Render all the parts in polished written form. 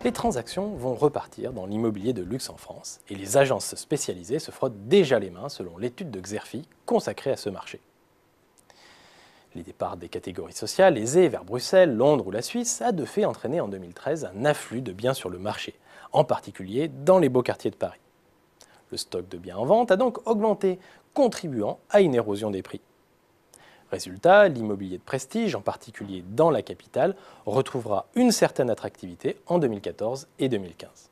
Les transactions vont repartir dans l'immobilier de luxe en France et les agences spécialisées se frottent déjà les mains selon l'étude de Xerfi consacrée à ce marché. Les départs des catégories sociales aisées vers Bruxelles, Londres ou la Suisse a de fait entraîné en 2013 un afflux de biens sur le marché, en particulier dans les beaux quartiers de Paris. Le stock de biens en vente a donc augmenté, contribuant à une érosion des prix. Résultat, l'immobilier de prestige, en particulier dans la capitale, retrouvera une certaine attractivité en 2014 et 2015.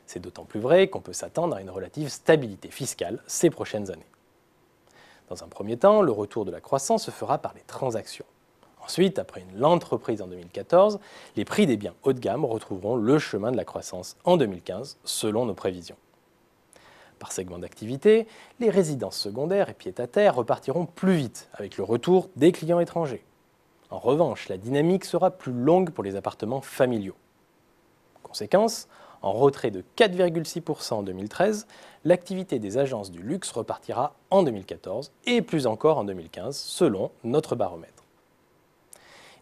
C'est d'autant plus vrai qu'on peut s'attendre à une relative stabilité fiscale ces prochaines années. Dans un premier temps, le retour de la croissance se fera par les transactions. Ensuite, après une lente reprise en 2014, les prix des biens haut de gamme retrouveront le chemin de la croissance en 2015, selon nos prévisions. Par segment d'activité, les résidences secondaires et pied-à-terre repartiront plus vite avec le retour des clients étrangers. En revanche, la dynamique sera plus longue pour les appartements familiaux. Conséquence, en retrait de 4,6% en 2013, l'activité des agences du luxe repartira en 2014 et plus encore en 2015, selon notre baromètre.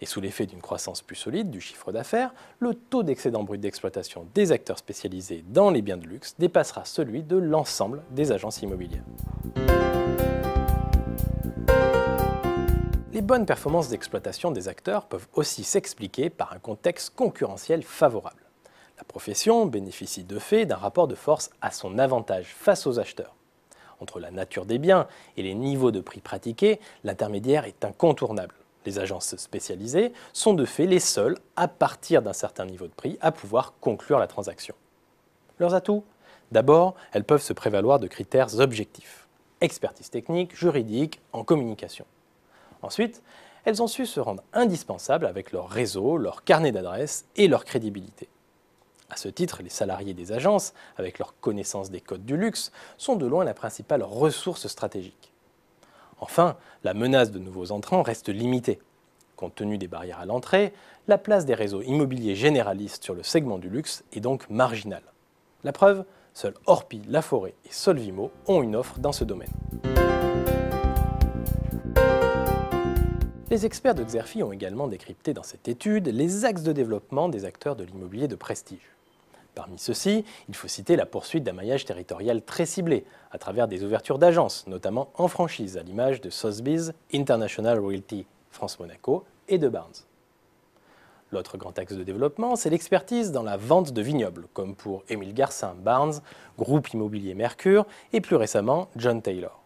Et sous l'effet d'une croissance plus solide du chiffre d'affaires, le taux d'excédent brut d'exploitation des acteurs spécialisés dans les biens de luxe dépassera celui de l'ensemble des agences immobilières. Les bonnes performances d'exploitation des acteurs peuvent aussi s'expliquer par un contexte concurrentiel favorable. La profession bénéficie de fait d'un rapport de force à son avantage face aux acheteurs. Entre la nature des biens et les niveaux de prix pratiqués, l'intermédiaire est incontournable. Les agences spécialisées sont de fait les seules, à partir d'un certain niveau de prix, à pouvoir conclure la transaction. Leurs atouts ? D'abord, elles peuvent se prévaloir de critères objectifs. Expertise technique, juridique, en communication. Ensuite, elles ont su se rendre indispensables avec leur réseau, leur carnet d'adresses et leur crédibilité. À ce titre, les salariés des agences, avec leur connaissance des codes du luxe, sont de loin la principale ressource stratégique. Enfin, la menace de nouveaux entrants reste limitée. Compte tenu des barrières à l'entrée, la place des réseaux immobiliers généralistes sur le segment du luxe est donc marginale. La preuve, seuls Orpi, Laforêt et Solvimo ont une offre dans ce domaine. Les experts de Xerfi ont également décrypté dans cette étude les axes de développement des acteurs de l'immobilier de prestige. Parmi ceux-ci, il faut citer la poursuite d'un maillage territorial très ciblé, à travers des ouvertures d'agences, notamment en franchise, à l'image de Sotheby's, International Realty, France Monaco et de Barnes. L'autre grand axe de développement, c'est l'expertise dans la vente de vignobles, comme pour Émile Garcin, Barnes, Groupe Immobilier Mercure et plus récemment John Taylor.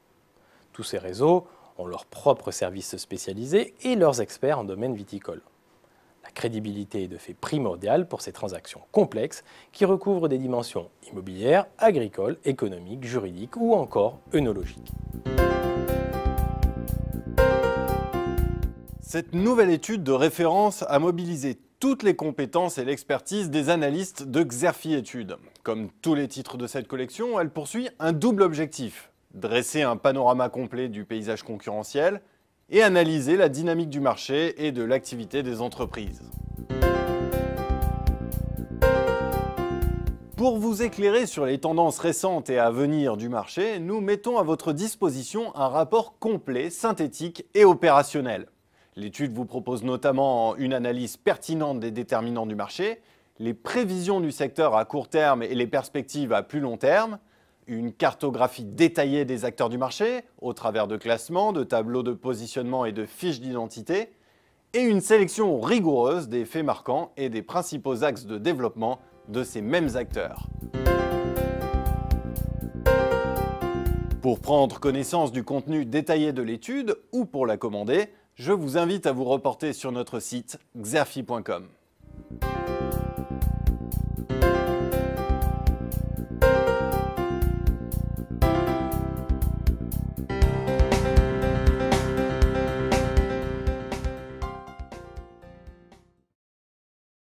Tous ces réseaux ont leurs propres services spécialisés et leurs experts en domaine viticole. La crédibilité est de fait primordiale pour ces transactions complexes qui recouvrent des dimensions immobilières, agricoles, économiques, juridiques ou encore œnologiques. Cette nouvelle étude de référence a mobilisé toutes les compétences et l'expertise des analystes de Xerfi Études. Comme tous les titres de cette collection, elle poursuit un double objectif: dresser un panorama complet du paysage concurrentiel et analyser la dynamique du marché et de l'activité des entreprises. Pour vous éclairer sur les tendances récentes et à venir du marché, nous mettons à votre disposition un rapport complet, synthétique et opérationnel. L'étude vous propose notamment une analyse pertinente des déterminants du marché, les prévisions du secteur à court terme et les perspectives à plus long terme, une cartographie détaillée des acteurs du marché, au travers de classements, de tableaux de positionnement et de fiches d'identité, et une sélection rigoureuse des faits marquants et des principaux axes de développement de ces mêmes acteurs. Pour prendre connaissance du contenu détaillé de l'étude ou pour la commander, je vous invite à vous reporter sur notre site xerfi.com.